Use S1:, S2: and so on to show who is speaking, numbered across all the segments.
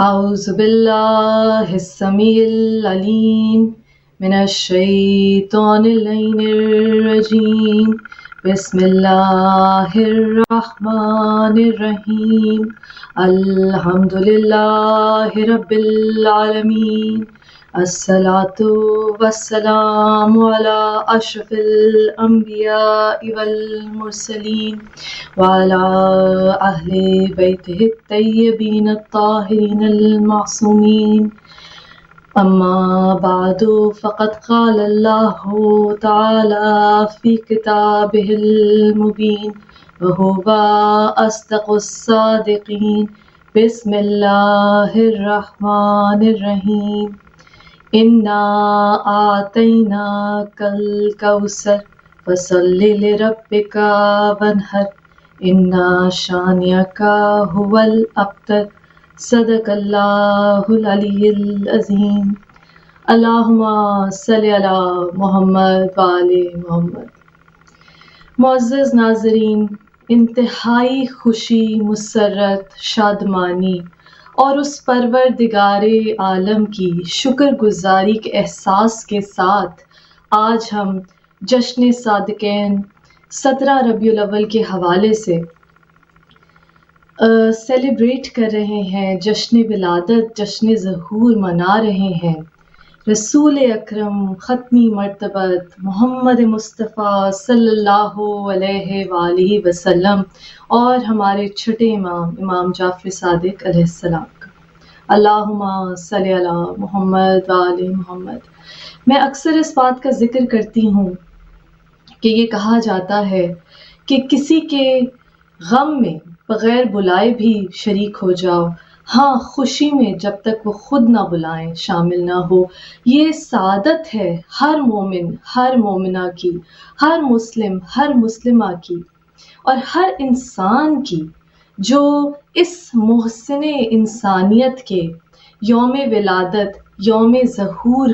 S1: أعوذ بالله السميع العليم من الشيطان اللعين الرجيم بسم الله الرحمن الرحيم الحمد لله رب العالمين الصلاة والسلام على أشرف الأنبياء والمرسلين وعلى أهل بيته الطيبين الطاهرين المعصومين أما بعد فقد قال الله تعالى في كتابه المبين وهو أصدق الصادقين بسم الله الرحمن الرحيم إنا أعطيناك الكوثر فصل لربك وانحر إن شانئك هو الأبتر صدق اللہ العلی العظیم اللہم صلی علی محمد وآل محمد۔ معزز ناظرین، انتہائی خوشی، مسرت، شادمانی اور اس پروردگار عالم کی شکر گزاری کے احساس کے ساتھ آج ہم جشن صادقین 17 ربیع الاول کے حوالے سے سیلیبریٹ کر رہے ہیں، جشن ولادت، جشن ظہور منا رہے ہیں۔ رسول اکرم ختمی مرتبت محمد مصطفیٰ صلی اللہ علیہ وآلہ وسلم اور ہمارے چھٹے امام جعفر صادق علیہ السلام کا۔ اللہم صلی علی محمد وآل محمد۔ میں اکثر اس بات کا ذکر کرتی ہوں کہ یہ کہا جاتا ہے کہ کسی کے غم میں بغیر بلائے بھی شریک ہو جاؤ، ہاں خوشی میں جب تک وہ خود نہ بلائیں شامل نہ ہو۔ یہ سعادت ہے ہر مومن، ہر مومنہ کی، ہر مسلم، ہر مسلمہ کی اور ہر انسان کی جو اس محسن انسانیت کے یوم ولادت، یوم ظہور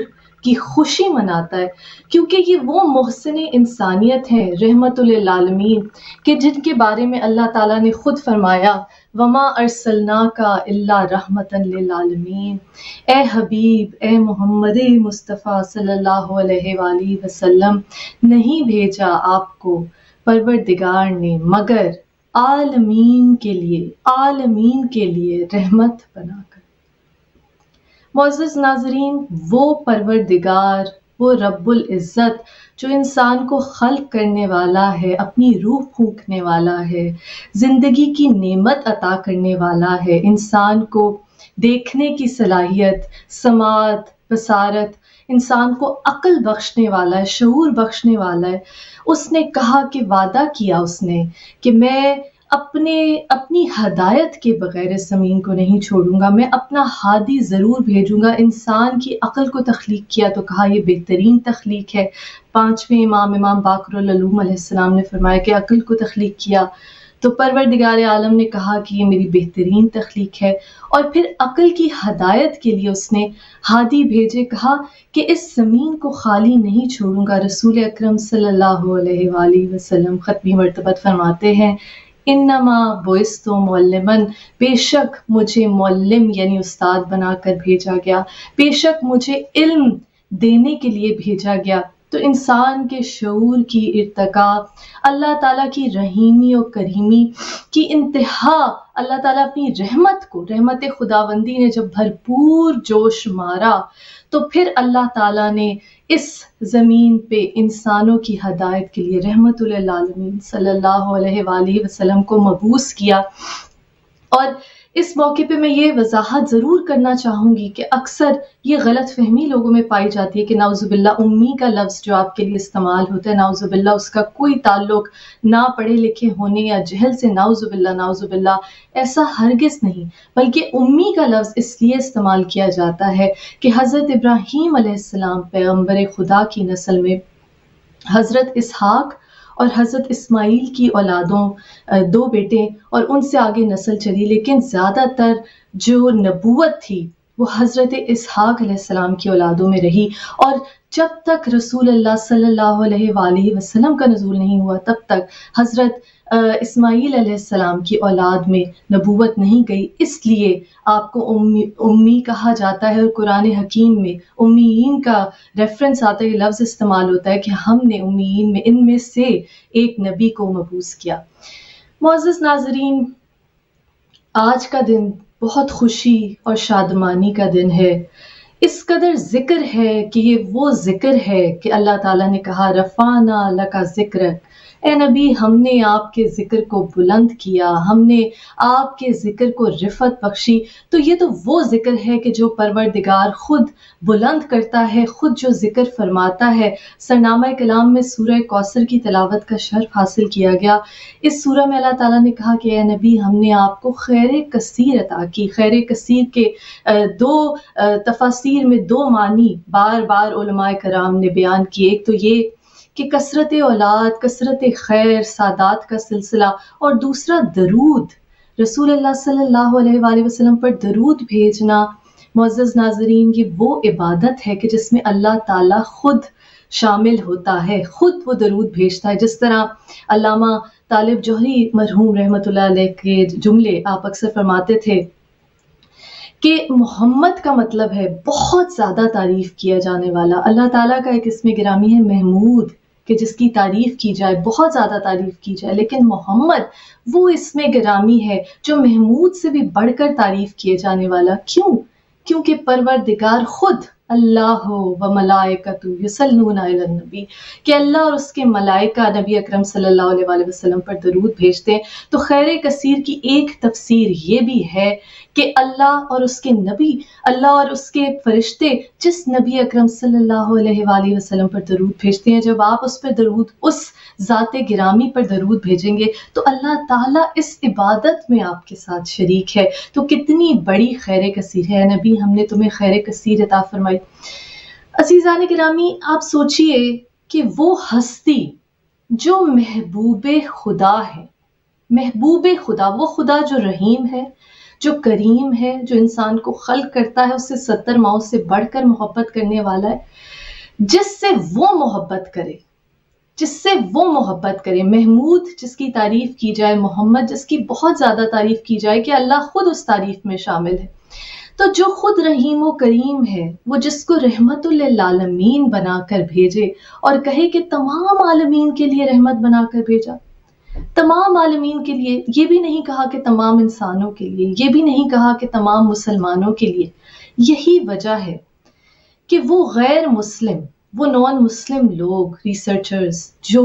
S1: کی خوشی مناتا ہے، کیونکہ یہ وہ محسن انسانیت ہیں رحمت للعالمین کہ جن کے بارے میں اللہ تعالیٰ نے خود فرمایا وما ارسلناک الا رحمتا للعالمین۔ اے حبیب، اے محمد مصطفیٰ صلی اللہ علیہ وآلہ وسلم، نہیں بھیجا آپ کو پروردگار نے مگر عالمین کے لیے رحمت بنا کر۔ معزز ناظرین، وہ پروردگار، وہ رب العزت جو انسان کو خلق کرنے والا ہے، اپنی روح پھونکنے والا ہے، زندگی کی نعمت عطا کرنے والا ہے، انسان کو دیکھنے کی صلاحیت، سماعت، بصارت، انسان کو عقل بخشنے والا ہے، شعور بخشنے والا ہے۔ اس نے کہا کہ وعدہ کیا اس نے کہ میں اپنی ہدایت کے بغیر اس زمین کو نہیں چھوڑوں گا، میں اپنا ہادی ضرور بھیجوں گا۔ انسان کی عقل کو تخلیق کیا تو کہا یہ بہترین تخلیق ہے۔ 5ویں امام باقر العلوم علیہ السلام نے فرمایا کہ عقل کو تخلیق کیا تو پروردگار عالم نے کہا کہ یہ میری بہترین تخلیق ہے، اور پھر عقل کی ہدایت کے لیے اس نے ہادی بھیجے، کہا کہ اس زمین کو خالی نہیں چھوڑوں گا۔ رسول اکرم صلی اللہ علیہ وآلہ وسلم ختمی مرتبت فرماتے ہیں انما بعثت معلما، بے شک مجھے معلم یعنی استاد بنا کر بھیجا گیا، بے شک مجھے علم دینے کے لیے بھیجا گیا۔ تو انسان کے شعور کی ارتقاء، اللہ تعالیٰ کی رحیمی و کریمی کی انتہا، اللہ تعالیٰ اپنی رحمت کو، رحمت خداوندی نے جب بھرپور جوش مارا تو پھر اللہ تعالیٰ نے اس زمین پہ انسانوں کی ہدایت کے لیے رحمت للعالمین صلی اللہ علیہ وآلہ وسلم کو مبعوث کیا۔ اور اس موقع پہ میں یہ وضاحت ضرور کرنا چاہوں گی کہ اکثر یہ غلط فہمی لوگوں میں پائی جاتی ہے کہ نعوذ باللہ امی کا لفظ جو آپ کے لیے استعمال ہوتا ہے، نعوذ باللہ اس کا کوئی تعلق نہ پڑھے لکھے ہونے یا جہل سے، نعوذ باللہ ایسا ہرگز نہیں، بلکہ امی کا لفظ اس لیے استعمال کیا جاتا ہے کہ حضرت ابراہیم علیہ السلام پیغمبر خدا کی نسل میں حضرت اسحاق اور حضرت اسماعیل کی اولادوں 2 بیٹے اور ان سے آگے نسل چلی، لیکن زیادہ تر جو نبوت تھی وہ حضرت اسحاق علیہ السلام کی اولادوں میں رہی، اور جب تک رسول اللہ صلی اللہ علیہ وآلہ وسلم کا نزول نہیں ہوا تب تک حضرت اسماعیل علیہ السلام کی اولاد میں نبوت نہیں گئی. اس لیے آپ کو امی کہا جاتا ہے، اور قرآن حکیم میں امیین کا ریفرنس آتا ہے، یہ لفظ استعمال ہوتا ہے کہ ہم نے امیین میں ان میں سے ایک نبی کو مبعوث کیا. معزز ناظرین، آج کا دن بہت خوشی اور شادمانی کا دن ہے. اس قدر ذکر ہے کہ یہ وہ ذکر ہے کہ اللہ تعالیٰ نے کہا رفعنا لک ذکرک، اے نبی ہم نے آپ کے ذکر کو بلند کیا، ہم نے آپ کے ذکر کو رفعت بخشی. تو یہ تو وہ ذکر ہے کہ جو پروردگار خود بلند کرتا ہے، خود جو ذکر فرماتا ہے. سرنامہ کلام میں سورہ کوثر کی تلاوت کا شرف حاصل کیا گیا. اس سورہ میں اللہ تعالیٰ نے کہا کہ اے نبی ہم نے آپ کو خیر کثیر عطا کی. خیر کثیر کے دو تفاسیر میں دو معنی بار بار علماء کرام نے بیان کیے. ایک تو یہ کہ کثرت اولاد، کثرت خیر، سعادات کا سلسلہ، اور دوسرا درود، رسول اللہ صلی اللہ علیہ وآلہ وسلم پر درود بھیجنا. معزز ناظرین، یہ وہ عبادت ہے کہ جس میں اللہ تعالیٰ خود شامل ہوتا ہے، خود وہ درود بھیجتا ہے. جس طرح علامہ طالب جوہری مرحوم رحمۃ اللہ علیہ کے جملے آپ اکثر فرماتے تھے کہ محمد کا مطلب ہے بہت زیادہ تعریف کیا جانے والا. اللہ تعالیٰ کا ایک اسم گرامی ہے محمود، کہ جس کی تعریف کی جائے، بہت زیادہ تعریف کی جائے. لیکن محمد وہ اسم گرامی ہے جو محمود سے بھی بڑھ کر تعریف کیے جانے والا. کیوں؟ کیونکہ پروردگار خود اللہ و ملائکۃ یصلون علی النبی، کہ اللہ اور اس کے ملائکہ نبی اکرم صلی اللہ علیہ وآلہ وسلم پر درود بھیجتے ہیں. تو خیر کثیر کی ایک تفسیر یہ بھی ہے کہ اللہ اور اس کے نبی، اللہ اور اس کے فرشتے جس نبی اکرم صلی اللہ علیہ وآلہ وسلم پر درود بھیجتے ہیں، جب آپ اس پر درود، اس ذات گرامی پر درود بھیجیں گے تو اللہ تعالیٰ اس عبادت میں آپ کے ساتھ شریک ہے. تو کتنی بڑی خیر کثیر ہے. نبی ہم نے تمہیں خیر کثیر عطا فرمائی. عزیزان گرامی، آپ سوچئے کہ وہ ہستی جو محبوب خدا ہے، محبوب خدا، وہ خدا جو رحیم ہے، جو کریم ہے، جو انسان کو خلق کرتا ہے، اس سے 70 ماؤں سے بڑھ کر محبت کرنے والا ہے، جس سے وہ محبت کرے، جس سے وہ محبت کرے. محمود جس کی تعریف کی جائے، محمد جس کی بہت زیادہ تعریف کی جائے کہ اللہ خود اس تعریف میں شامل ہے. تو جو خود رحیم و کریم ہے، وہ جس کو رحمت للعالمین بنا کر بھیجے اور کہے کہ تمام عالمین کے لیے رحمت بنا کر بھیجا، تمام عالمین کے لیے. یہ بھی نہیں کہا کہ تمام انسانوں کے لیے، یہ بھی نہیں کہا کہ تمام مسلمانوں کے لیے. یہی وجہ ہے کہ وہ غیر مسلم، وہ نان مسلم لوگ، ریسرچرز جو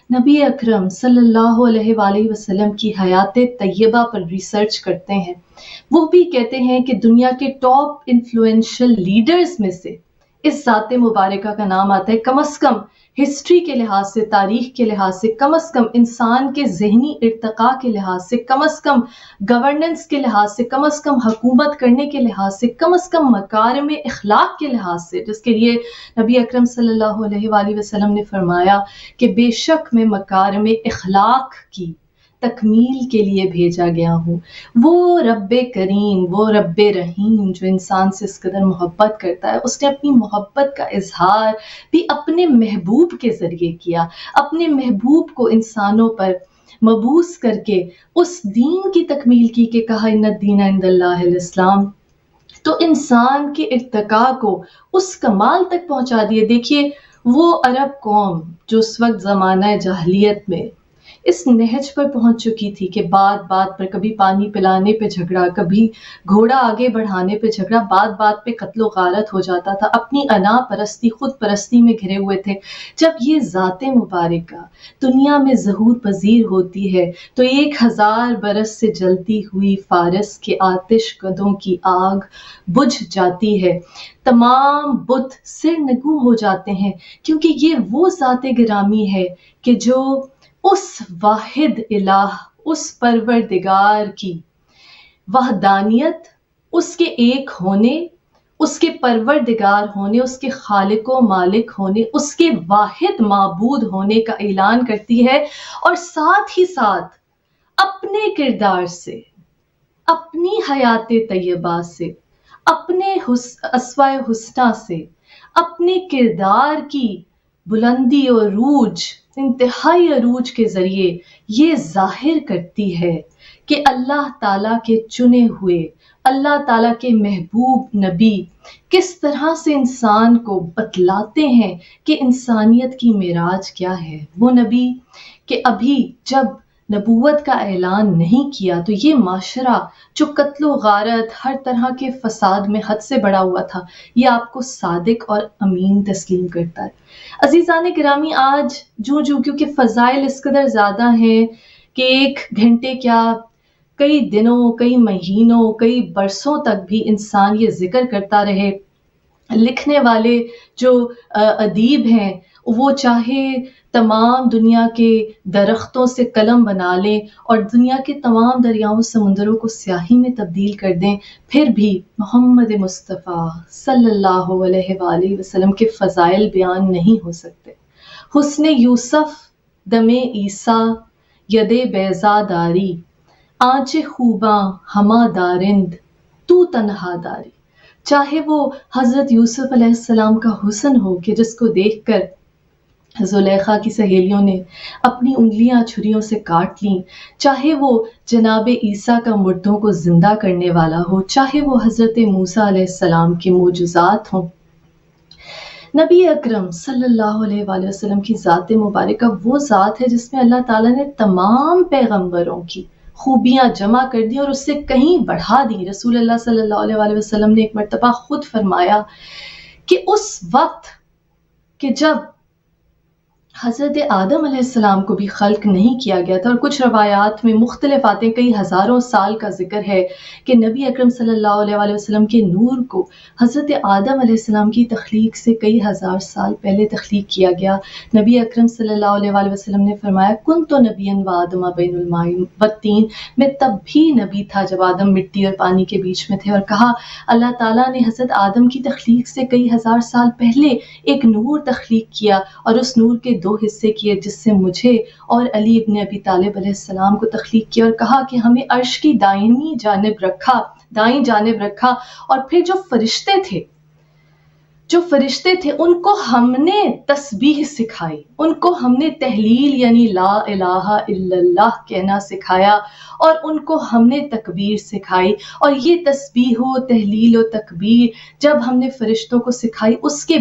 S1: نبی اکرم صلی اللہ علیہ وآلہ وسلم کی حیات طیبہ پر ریسرچ کرتے ہیں، وہ بھی کہتے ہیں کہ دنیا کے ٹاپ انفلوئنشل لیڈرز میں سے اس ذات مبارکہ کا نام آتا ہے. کم از کم ہسٹری کے لحاظ سے، تاریخ کے لحاظ سے، کم از کم انسان کے ذہنی ارتقاء کے لحاظ سے، کم از کم گورننس کے لحاظ سے، کم از کم حکومت کرنے کے لحاظ سے، کم از کم مکارم اخلاق کے لحاظ سے، جس کے لیے نبی اکرم صلی اللہ علیہ وآلہ وسلم نے فرمایا کہ بے شک میں مکارم اخلاق کی تکمیل کے لیے بھیجا گیا ہوں. وہ رب کریم، وہ رب رحیم جو انسان سے اس قدر محبت کرتا ہے، اس نے اپنی محبت کا اظہار بھی اپنے محبوب کے ذریعے کیا، اپنے محبوب کو انسانوں پر مبعوث کر کے اس دین کی تکمیل کی کہ کہا ان الدین عند اللہ الاسلام. تو انسان کے ارتقاء کو اس کمال تک پہنچا دیے. دیکھیے وہ عرب قوم جو اس وقت زمانہ جاہلیت میں اس نہج پر پہنچ چکی تھی کہ بات بات پر کبھی پانی پلانے پہ جھگڑا، کبھی گھوڑا آگے بڑھانے پہ جھگڑا، بات بات پہ قتل و غارت ہو جاتا تھا، اپنی انا پرستی، خود پرستی میں گھرے ہوئے تھے. جب یہ ذات مبارکہ دنیا میں ظہور پذیر ہوتی ہے تو 1000 برس سے جلتی ہوئی فارس کے آتش کدوں کی آگ بجھ جاتی ہے. تمام بت سر نگو ہو جاتے ہیں، کیونکہ یہ وہ ذات گرامی ہے کہ جو اس واحد الہ، اس پروردگار کی وحدانیت، اس کے ایک ہونے، اس کے پروردگار ہونے، اس کے خالق و مالک ہونے، اس کے واحد معبود ہونے کا اعلان کرتی ہے، اور ساتھ ہی ساتھ اپنے کردار سے، اپنی حیات طیبہ سے، اپنے اسوائے حسنہ سے، اپنے کردار کی بلندی اور عروج، انتہائی عروج کے ذریعے یہ ظاہر کرتی ہے کہ اللہ تعالیٰ کے چنے ہوئے، اللہ تعالیٰ کے محبوب نبی کس طرح سے انسان کو بتلاتے ہیں کہ انسانیت کی معراج کیا ہے۔ وہ نبی کہ ابھی جب نبوت کا اعلان نہیں کیا تو یہ معاشرہ جو قتل و غارت، ہر طرح کے فساد میں حد سے بڑا ہوا تھا، یہ آپ کو صادق اور امین تسلیم کرتا ہے۔ عزیزان گرامی، آج کیونکہ فضائل اس قدر زیادہ ہیں کہ ایک گھنٹے کیا، کئی دنوں، کئی مہینوں، کئی برسوں تک بھی انسان یہ ذکر کرتا رہے۔ لکھنے والے جو ادیب ہیں وہ چاہے تمام دنیا کے درختوں سے قلم بنا لیں اور دنیا کے تمام دریاؤں سمندروں کو سیاہی میں تبدیل کر دیں، پھر بھی محمد مصطفیٰ صلی اللہ علیہ وآلہ وسلم کے فضائل بیان نہیں ہو سکتے۔ حسن یوسف دم عیسیٰ ید بیضا داری، آنچ خوباں ہما دارند تو تنہا داری۔ چاہے وہ حضرت یوسف علیہ السلام کا حسن ہو کہ جس کو دیکھ کر زلیخا کی سہیلیوں نے اپنی انگلیاں چھریوں سے کاٹ لیں، چاہے وہ جناب عیسیٰ کا مردوں کو زندہ کرنے والا ہو، چاہے وہ حضرت موسیٰ علیہ السلام کے معجزات ہوں، نبی اکرم صلی اللہ علیہ وآلہ وسلم کی ذات مبارکہ وہ ذات ہے جس میں اللہ تعالیٰ نے تمام پیغمبروں کی خوبیاں جمع کر دی اور اس سے کہیں بڑھا دی۔ رسول اللہ صلی اللہ علیہ وآلہ وسلم نے ایک مرتبہ خود فرمایا کہ اس وقت کہ جب حضرت آدم علیہ السلام کو بھی خلق نہیں کیا گیا تھا، اور کچھ روایات میں مختلف آتے کئی ہزاروں سال کا ذکر ہے کہ نبی اکرم صلی اللہ علیہ وآلہ وسلم کے نور کو حضرت آدم علیہ السلام کی تخلیق سے کئی ہزار سال پہلے تخلیق کیا گیا۔ نبی اکرم صلی اللہ علیہ وآلہ وسلم نے فرمایا کنت نبیا و آدم بین الماء والطین، میں تب بھی نبی تھا جب آدم مٹی اور پانی کے بیچ میں تھے، اور کہا اللہ تعالیٰ نے حضرت آدم کی تخلیق سے کئی ہزار سال پہلے ایک نور تخلیق کیا اور اس نور کے دو حصے کیے، جس سے مجھے اور علی ابن ابی طالب علیہ السلام کو تخلیق کیا، اور کہا کہ ہمیں عرش کی دائیں جانب رکھا، اور پھر جو فرشتے تھے ان کو ہم نے تسبیح سکھائی، ان کو ہم نے تحلیل یعنی لا الہ الا اللہ کہنا سکھایا، اور ان کو ہم نے تکبیر سکھائی۔ اور یہ تسبیح و تحلیل و تکبیر جب ہم نے فرشتوں کو سکھائی، اس کے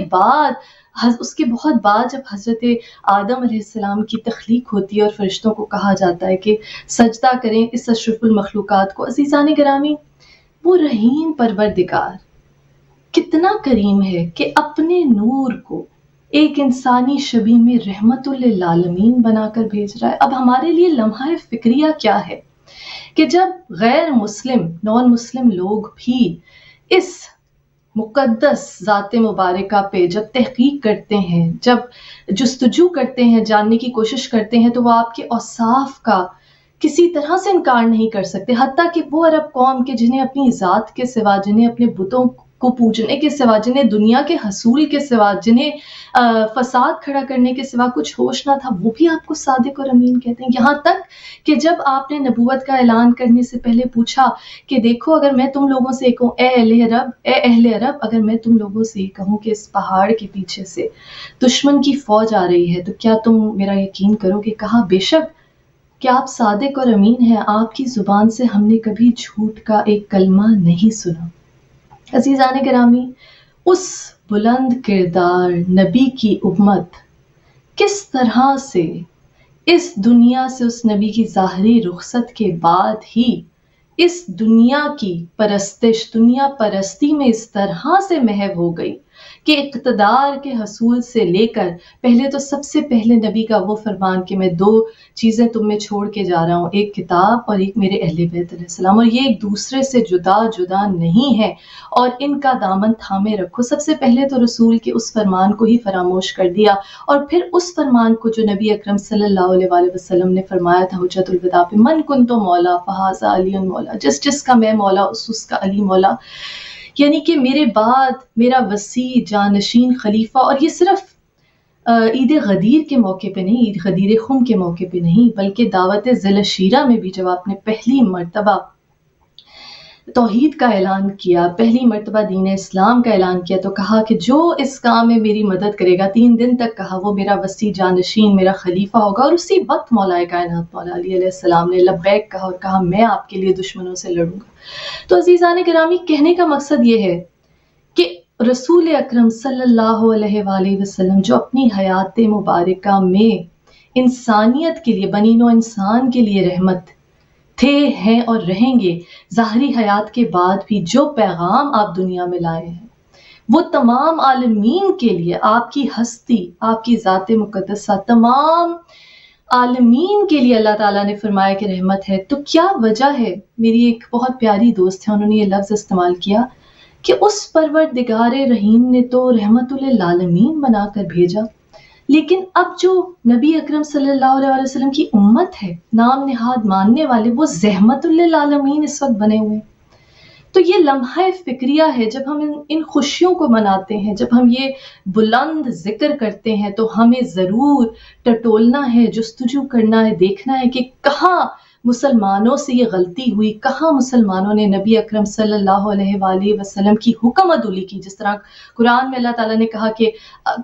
S1: بہت بعد جب حضرت آدم علیہ السلام کی تخلیق ہوتی ہے اور فرشتوں کو کہا جاتا ہے کہ سجدہ کریں اس اشرف المخلوقات کو، عزیزان گرامی، وہ رحیم پروردگار کتنا کریم ہے کہ اپنے نور کو ایک انسانی شبیہ میں رحمت للعالمین بنا کر بھیج رہا ہے۔ اب ہمارے لیے لمحہ فکریہ کیا ہے کہ جب غیر مسلم، نان مسلم لوگ بھی اس مقدس ذات مبارکہ پہ جب تحقیق کرتے ہیں، جب جستجو کرتے ہیں، جاننے کی کوشش کرتے ہیں، تو وہ آپ کے اوصاف کا کسی طرح سے انکار نہیں کر سکتے، حتیٰ کہ وہ عرب قوم کے جنہیں اپنی ذات کے سوا، جنہیں اپنے بتوں کو پوجنے کے سوا، جنہیں دنیا کے حصول کے سوا، جنہیں فساد کھڑا کرنے کے سوا کچھ ہوش نہ تھا، وہ بھی آپ کو صادق اور امین کہتے ہیں۔ یہاں تک کہ جب آپ نے نبوت کا اعلان کرنے سے پہلے پوچھا کہ دیکھو اگر میں تم لوگوں سے کہوں اے اہل عرب، اگر میں تم لوگوں سے یہ کہوں کہ اس پہاڑ کے پیچھے سے دشمن کی فوج آ رہی ہے تو کیا تم میرا یقین کرو گے؟ کہا بے شک کہ آپ صادق اور امین ہیں، آپ کی زبان سے ہم نے کبھی جھوٹ کا ایک کلمہ نہیں سنا۔ عزیزان گرامی، اس بلند کردار نبی کی امت کس طرح سے اس دنیا سے، اس نبی کی ظاہری رخصت کے بعد ہی اس دنیا کی دنیا پرستی میں اس طرح سے محو ہو گئی کہ اقتدار کے حصول سے لے کر پہلے تو سب سے پہلے نبی کا وہ فرمان کہ میں دو چیزیں تم میں چھوڑ کے جا رہا ہوں، ایک کتاب اور ایک میرے اہل بیت علیہ السلام، اور یہ ایک دوسرے سے جدا نہیں ہے اور ان کا دامن تھامے رکھو۔ سب سے پہلے تو رسول کے اس فرمان کو ہی فراموش کر دیا، اور پھر اس فرمان کو جو نبی اکرم صلی اللہ علیہ وآلہ وسلم نے فرمایا تھا حجۃ الوداع پہ، من کنت مولا فہذا علی مولا، جس کا میں مولا اس کا علی مولا، یعنی کہ میرے بعد میرا وسیع جانشین خلیفہ۔ اور یہ صرف عید غدیر کے موقع پہ نہیں، عید غدیر خم کے موقع پہ نہیں، بلکہ دعوت ذی الشیرہ میں بھی جب آپ نے پہلی مرتبہ توحید کا اعلان کیا، پہلی مرتبہ دین اسلام کا اعلان کیا، تو کہا کہ جو اس کام میں میری مدد کرے گا، 3 دن تک کہا، وہ میرا وسیع جانشین، میرا خلیفہ ہوگا. اور اسی وقت مولا کائنات مولا علی علیہ السلام نے لبیک کہا اور کہا میں آپ کے لیے دشمنوں سے لڑوں گا. تو عزیزان گرامی، کہنے کا مقصد یہ ہے کہ رسول اکرم صلی اللہ علیہ وآلہ وسلم جو اپنی حیات مبارکہ میں انسانیت کے لیے، بنی نوع انسان کے لیے رحمت تھے، ہیں اور رہیں گے، ظاہری حیات کے بعد بھی جو پیغام آپ دنیا میں لائے ہیں وہ تمام عالمین کے لیے، آپ کی ہستی، آپ کی ذات مقدسہ تمام عالمین کے لیے اللہ تعالیٰ نے فرمایا کہ رحمت ہے. تو کیا وجہ ہے؟ میری ایک بہت پیاری دوست ہے، انہوں نے یہ لفظ استعمال کیا کہ اس پروردگار رحیم نے تو رحمت للعالمین بنا کر بھیجا، لیکن اب جو نبی اکرم صلی اللہ علیہ وسلم کی امت ہے، نام نہاد ماننے والے، وہ زحمت للعالمین اس وقت بنے ہوئے. تو یہ لمحہ فکریہ ہے، جب ہم ان خوشیوں کو مناتے ہیں، جب ہم یہ بلند ذکر کرتے ہیں، تو ہمیں ضرور ٹٹولنا ہے، جستجو کرنا ہے، دیکھنا ہے کہ کہاں مسلمانوں سے یہ غلطی ہوئی، کہاں مسلمانوں نے نبی اکرم صلی اللہ علیہ وآلہ وسلم کی حکم عدولی کی. جس طرح قرآن میں اللہ تعالیٰ نے کہا کہ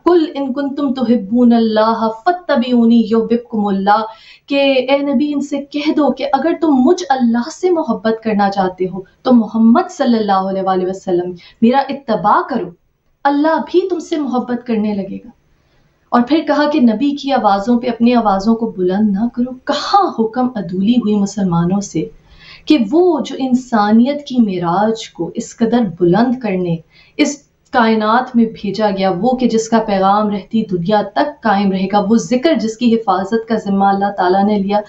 S1: قل ان کنتم تحبون اللہ فاتبعونی یحببکم اللہ، کہ اے نبی ان سے کہہ دو کہ اگر تم مجھ اللہ سے محبت کرنا چاہتے ہو تو محمد صلی اللہ علیہ وآلہ وسلم میرا اتباع کرو، اللہ بھی تم سے محبت کرنے لگے گا. اور پھر کہا کہ نبی کی آوازوں پہ اپنی آوازوں کو بلند نہ کرو. کہاں حکم عدولی ہوئی مسلمانوں سے کہ وہ جو انسانیت کی معراج کو اس قدر بلند کرنے اس کائنات میں بھیجا گیا، وہ کہ جس کا پیغام رہتی دنیا تک قائم رہے گا، وہ ذکر جس کی حفاظت کا ذمہ اللہ تعالیٰ نے لیا،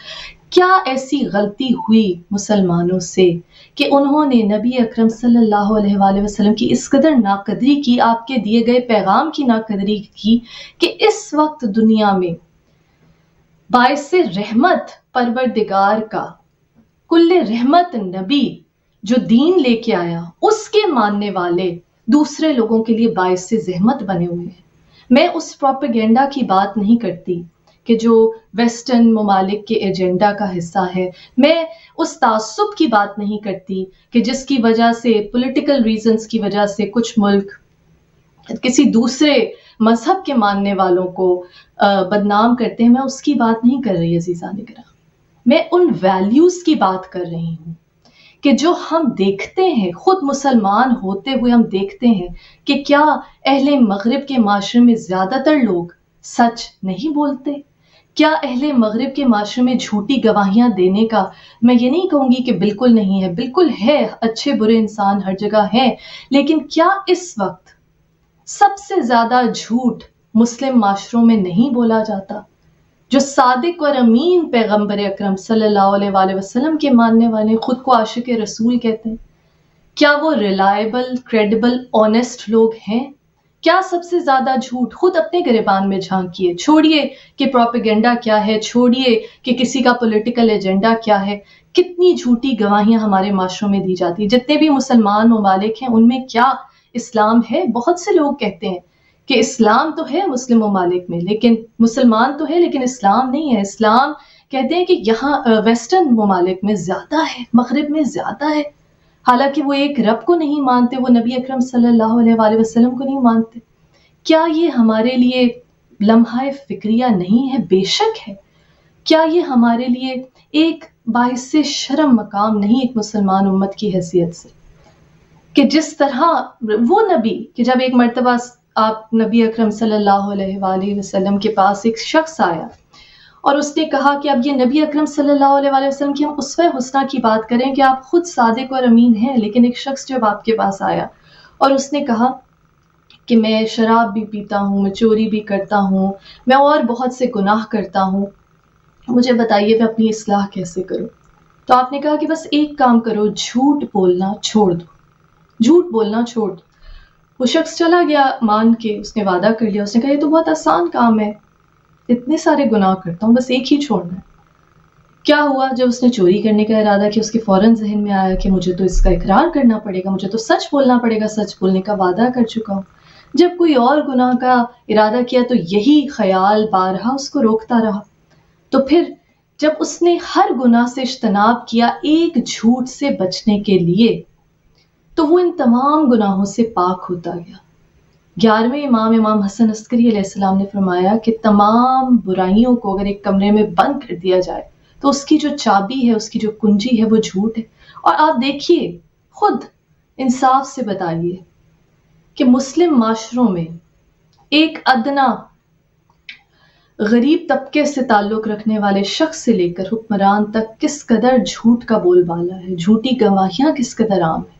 S1: کیا ایسی غلطی ہوئی مسلمانوں سے کہ انہوں نے نبی اکرم صلی اللہ علیہ وآلہ وسلم کی اس قدر ناقدری کی، آپ کے دیے گئے پیغام کی ناقدری کی، کہ اس وقت دنیا میں باعث رحمت پروردگار کا کل رحمت نبی جو دین لے کے آیا، اس کے ماننے والے دوسرے لوگوں کے لیے باعث زحمت بنے ہوئے ہیں. میں اس پروپیگنڈا کی بات نہیں کرتی کہ جو ویسٹرن ممالک کے ایجنڈا کا حصہ ہے، میں اس تعصب کی بات نہیں کرتی کہ جس کی وجہ سے پولیٹیکل ریزنز کی وجہ سے کچھ ملک کسی دوسرے مذہب کے ماننے والوں کو بدنام کرتے ہیں. میں اس کی بات نہیں کر رہی عزیزان کرام، میں ان ویلیوز کی بات کر رہی ہوں کہ جو ہم دیکھتے ہیں، خود مسلمان ہوتے ہوئے ہم دیکھتے ہیں کہ کیا اہل مغرب کے معاشرے میں زیادہ تر لوگ سچ نہیں بولتے؟ کیا اہل مغرب کے معاشرے میں جھوٹی گواہیاں دینے کا، میں یہ نہیں کہوں گی کہ بالکل نہیں ہے، بالکل ہے، اچھے برے انسان ہر جگہ ہیں، لیکن کیا اس وقت سب سے زیادہ جھوٹ مسلم معاشروں میں نہیں بولا جاتا؟ جو صادق اور امین پیغمبر اکرم صلی اللہ علیہ وآلہ وسلم کے ماننے والے خود کو عاشق رسول کہتے ہیں، کیا وہ ریلائبل، کریڈیبل، آنیسٹ لوگ ہیں؟ کیا سب سے زیادہ جھوٹ؟ خود اپنے گریبان میں جھانکیے، چھوڑیے کہ پروپیگنڈا کیا ہے، چھوڑیے کہ کسی کا پولیٹیکل ایجنڈا کیا ہے. کتنی جھوٹی گواہیاں ہمارے معاشروں میں دی جاتی. جتنے بھی مسلمان ممالک ہیں ان میں کیا اسلام ہے؟ بہت سے لوگ کہتے ہیں کہ اسلام تو ہے مسلم ممالک میں، لیکن مسلمان تو ہے لیکن اسلام نہیں ہے. اسلام کہتے ہیں کہ یہاں ویسٹرن ممالک میں زیادہ ہے، مغرب میں زیادہ ہے، حالانکہ وہ ایک رب کو نہیں مانتے، وہ نبی اکرم صلی اللہ علیہ وآلہ وسلم کو نہیں مانتے. کیا یہ ہمارے لیے لمحہ فکریہ نہیں ہے؟ بے شک ہے. کیا یہ ہمارے لیے ایک باعث شرم مقام نہیں ایک مسلمان امت کی حیثیت سے کہ جس طرح وہ نبی کہ جب ایک مرتبہ آپ نبی اکرم صلی اللہ علیہ وآلہ وسلم کے پاس ایک شخص آیا اور اس نے کہا کہ اب یہ نبی اکرم صلی اللہ علیہ وآلہ وسلم کی ہم اسوہ حسنہ کی بات کریں کہ آپ خود صادق اور امین ہیں، لیکن ایک شخص جب آپ کے پاس آیا اور اس نے کہا کہ میں شراب بھی پیتا ہوں، میں چوری بھی کرتا ہوں، میں اور بہت سے گناہ کرتا ہوں، مجھے بتائیے میں اپنی اصلاح کیسے کروں؟ تو آپ نے کہا کہ بس ایک کام کرو، جھوٹ بولنا چھوڑ دو، جھوٹ بولنا چھوڑ دو. وہ شخص چلا گیا مان کے، اس نے وعدہ کر لیا، اس نے کہا یہ تو بہت آسان کام ہے، اتنے سارے گناہ کرتا ہوں، بس ایک ہی چھوڑنا ہے. کیا ہوا جب اس نے چوری کرنے کا ارادہ کیا، اس کے فوراً ذہن میں آیا کہ مجھے تو اس کا اقرار کرنا پڑے گا، مجھے تو سچ بولنا پڑے گا، سچ بولنے کا وعدہ کر چکا ہوں. جب کوئی اور گناہ کا ارادہ کیا تو یہی خیال بارہا اس کو روکتا رہا. تو پھر جب اس نے ہر گناہ سے اجتناب کیا ایک جھوٹ سے بچنے کے لیے، تو وہ ان تمام گناہوں سے پاک ہوتا گیا۔ 11ویں امام حسن عسکری علیہ السلام نے فرمایا کہ تمام برائیوں کو اگر ایک کمرے میں بند کر دیا جائے تو اس کی جو چابی ہے، اس کی جو کنجی ہے، وہ جھوٹ ہے۔ اور آپ دیکھیے، خود انصاف سے بتائیے کہ مسلم معاشروں میں ایک ادنا غریب طبقے سے تعلق رکھنے والے شخص سے لے کر حکمران تک کس قدر جھوٹ کا بول بالا ہے، جھوٹی گواہیاں کس قدر عام ہیں،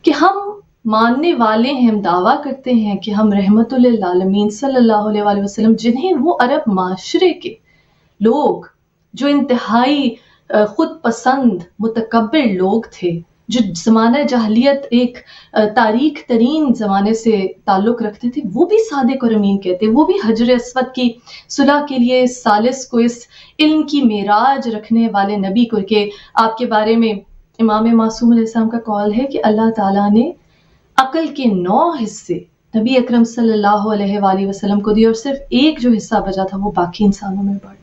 S1: کہ ہم ماننے والے ہیں، ہم دعویٰ کرتے ہیں کہ ہم رحمت للعالمین صلی اللہ علیہ وآلہ وسلم، جنہیں وہ عرب معاشرے کے لوگ جو انتہائی خود پسند متکبر لوگ تھے، جو زمانہ جاہلیت ایک تاریک ترین زمانے سے تعلق رکھتے تھے، وہ بھی صادق اور امین کہتے، وہ بھی حجر اسود کی صلح کے لیے اس ثالث کو، اس علم کی معراج رکھنے والے نبی کو، کہ آپ کے بارے میں امام معصوم علیہ السلام کا قول ہے کہ اللہ تعالیٰ نے عقل کے 9 حصے نبی اکرم صلی اللہ علیہ وآلہ وسلم کو دیے اور صرف ایک جو حصہ بچا تھا وہ باقی انسانوں میں بانٹا۔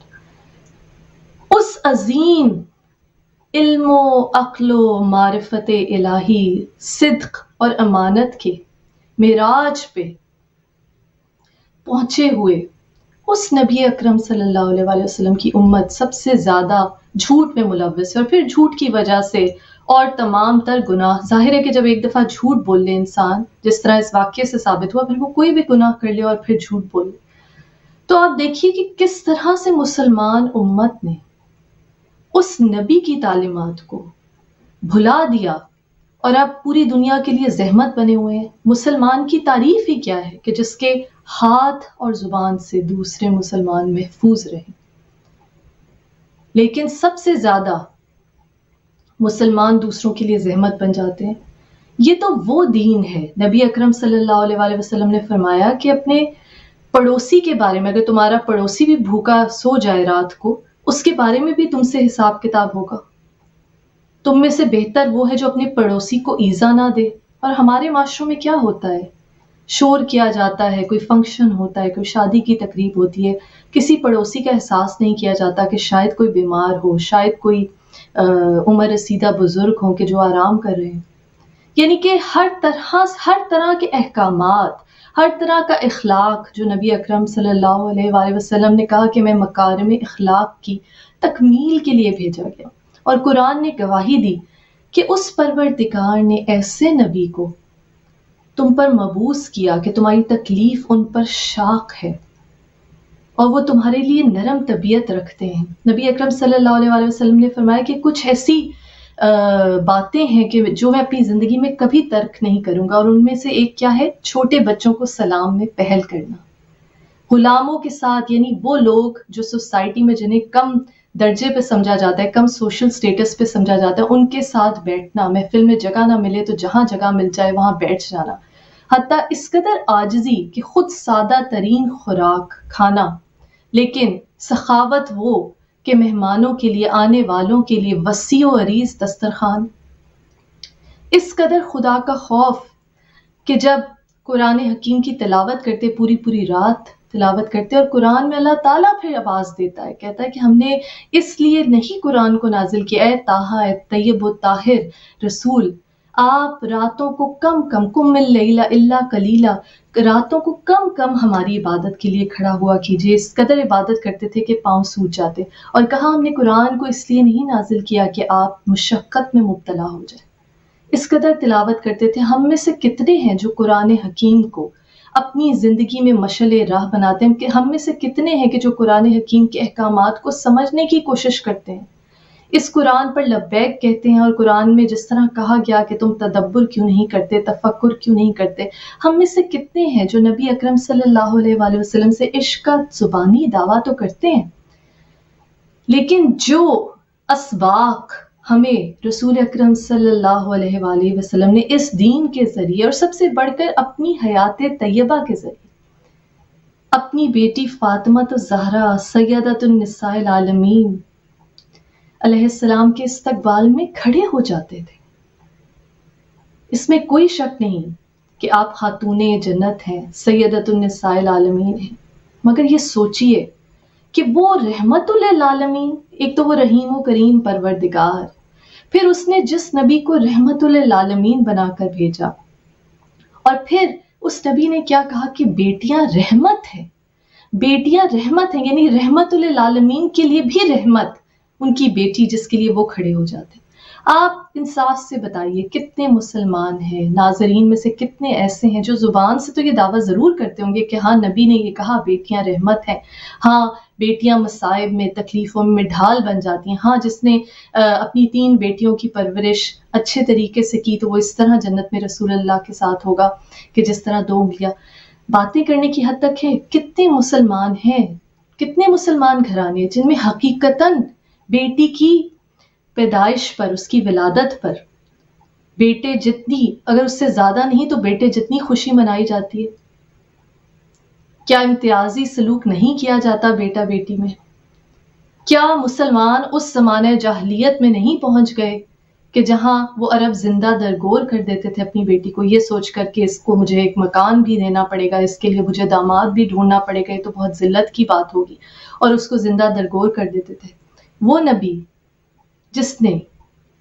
S1: اس عظیم علم و عقل و معرفت الہی، صدق اور امانت کے معراج پہ پہنچے ہوئے اس نبی اکرم صلی اللہ علیہ وآلہ وسلم کی امت سب سے زیادہ جھوٹ میں ملوث ہے، اور پھر جھوٹ کی وجہ سے اور تمام تر گناہ، ظاہر ہے کہ جب ایک دفعہ جھوٹ بول لے انسان، جس طرح اس واقعے سے ثابت ہوا، پھر وہ کوئی بھی گناہ کر لے اور پھر جھوٹ بول لے، تو آپ دیکھیے کہ کس طرح سے مسلمان امت نے اس نبی کی تعلیمات کو بھلا دیا اور اب پوری دنیا کے لیے زحمت بنے ہوئے ہیں۔ مسلمان کی تعریف ہی کیا ہے کہ جس کے ہاتھ اور زبان سے دوسرے مسلمان محفوظ رہیں، لیکن سب سے زیادہ مسلمان دوسروں کے لیے زحمت بن جاتے ہیں۔ یہ تو وہ دین ہے، نبی اکرم صلی اللہ علیہ وآلہ وسلم نے فرمایا کہ اپنے پڑوسی کے بارے میں، اگر تمہارا پڑوسی بھی بھوکا سو جائے رات کو، اس کے بارے میں بھی تم سے حساب کتاب ہوگا۔ تم میں سے بہتر وہ ہے جو اپنے پڑوسی کو ایذا نہ دے۔ اور ہمارے معاشروں میں کیا ہوتا ہے، شور کیا جاتا ہے، کوئی فنکشن ہوتا ہے، کوئی شادی کی تقریب ہوتی ہے، کسی پڑوسی کا احساس نہیں کیا جاتا کہ شاید کوئی بیمار ہو، شاید کوئی عمر رسیدہ بزرگ ہوں کہ جو آرام کر رہے ہیں۔ یعنی کہ ہر طرح کے احکامات، ہر طرح کا اخلاق جو نبی اکرم صلی اللہ علیہ وآلہ وسلم نے کہا کہ میں مکارم اخلاق کی تکمیل کے لیے بھیجا گیا، اور قرآن نے گواہی دی کہ اس پروردگار نے ایسے نبی کو تم پر مبعوث کیا کہ تمہاری تکلیف ان پر شاق ہے اور وہ تمہارے لیے نرم طبیعت رکھتے ہیں۔ نبی اکرم صلی اللہ علیہ وآلہ وسلم نے فرمایا کہ کچھ ایسی باتیں ہیں کہ جو میں اپنی زندگی میں کبھی ترک نہیں کروں گا، اور ان میں سے ایک کیا ہے، چھوٹے بچوں کو سلام میں پہل کرنا، غلاموں کے ساتھ، یعنی وہ لوگ جو سوسائٹی میں جنہیں کم درجے پہ سمجھا جاتا ہے، کم سوشل سٹیٹس پہ سمجھا جاتا ہے، ان کے ساتھ بیٹھنا، محفل میں جگہ نہ ملے تو جہاں جگہ مل جائے وہاں بیٹھ جانا، حتیٰ اس قدر عاجزی کہ خود سادہ ترین خوراک کھانا، لیکن سخاوت وہ کہ مہمانوں کے لیے، آنے والوں کے لیے وسیع و عریض دسترخوان، اس قدر خدا کا خوف کہ جب قرآن حکیم کی تلاوت کرتے، پوری پوری رات تلاوت کرتے، اور قرآن میں اللہ تعالیٰ پھر آواز دیتا ہے، کہتا ہے کہ ہم نے اس لیے نہیں قرآن کو نازل کیا، اے طٰہٰ، اے طیب و طاہر رسول، آپ راتوں کو کم قم اللیل الا قلیلا، راتوں کو کم ہماری عبادت کے لیے کھڑا ہوا کیجیے۔ اس قدر عبادت کرتے تھے کہ پاؤں سوج جاتے، اور کہا ہم نے قرآن کو اس لیے نہیں نازل کیا کہ آپ مشقت میں مبتلا ہو جائیں۔ اس قدر تلاوت کرتے تھے۔ ہم میں سے کتنے ہیں جو قرآن حکیم کو اپنی زندگی میں مشعل راہ بناتے ہیں، کہ ہم میں سے کتنے ہیں کہ جو قرآن حکیم کے احکامات کو سمجھنے کی کوشش کرتے ہیں، اس قرآن پر لبیک کہتے ہیں، اور قرآن میں جس طرح کہا گیا کہ تم تدبر کیوں نہیں کرتے، تفکر کیوں نہیں کرتے۔ ہم میں سے کتنے ہیں جو نبی اکرم صلی اللہ علیہ وآلہ وسلم سے عشق کا زبانی دعویٰ تو کرتے ہیں، لیکن جو اسباق ہمیں رسول اکرم صلی اللہ علیہ وآلہ وسلم نے اس دین کے ذریعے، اور سب سے بڑھ کر اپنی حیات طیبہ کے ذریعے، اپنی بیٹی فاطمہ الزہرا سیدۃ النساء العالمین علیہ السلام کے استقبال میں کھڑے ہو جاتے تھے، اس میں کوئی شک نہیں کہ آپ خاتون جنت ہیں، سیدۃ النساء العالمین ہیں، مگر یہ سوچئے کہ وہ رحمت للعالمین، ایک تو وہ رحیم و کریم پروردگار، پھر اس نے جس نبی کو رحمت للعالمین بنا کر بھیجا، اور پھر اس نبی نے کیا کہا کہ بیٹیاں رحمت ہیں، بیٹیاں رحمت ہیں، یعنی رحمت للعالمین کے لیے بھی رحمت ان کی بیٹی جس کے لیے وہ کھڑے ہو جاتے ہیں۔ آپ انصاف سے بتائیے کتنے مسلمان ہیں، ناظرین میں سے کتنے ایسے ہیں جو زبان سے تو یہ دعویٰ ضرور کرتے ہوں گے کہ ہاں نبی نے یہ کہا بیٹیاں رحمت ہیں، ہاں بیٹیاں مصائب میں تکلیفوں میں ڈھال بن جاتی ہیں، ہاں جس نے اپنی 3 بیٹیوں کی پرورش اچھے طریقے سے کی تو وہ اس طرح جنت میں رسول اللہ کے ساتھ ہوگا کہ جس طرح 2 انگلیاں۔ باتیں کرنے کی حد تک ہے، کتنے مسلمان ہیں، کتنے مسلمان گھرانے جن میں حقیقتاً بیٹی کی پیدائش پر، اس کی ولادت پر بیٹے جتنی، اگر اس سے زیادہ نہیں تو بیٹے جتنی خوشی منائی جاتی ہے؟ کیا امتیازی سلوک نہیں کیا جاتا بیٹا بیٹی میں؟ کیا مسلمان اس زمانہ جاہلیت میں نہیں پہنچ گئے کہ جہاں وہ عرب زندہ درگور کر دیتے تھے اپنی بیٹی کو، یہ سوچ کر کہ اس کو مجھے ایک مکان بھی دینا پڑے گا، اس کے لیے مجھے داماد بھی ڈھونڈنا پڑے گا، یہ تو بہت ذلت کی بات ہوگی، اور اس کو زندہ درگور کر دیتے تھے۔ وہ نبی جس نے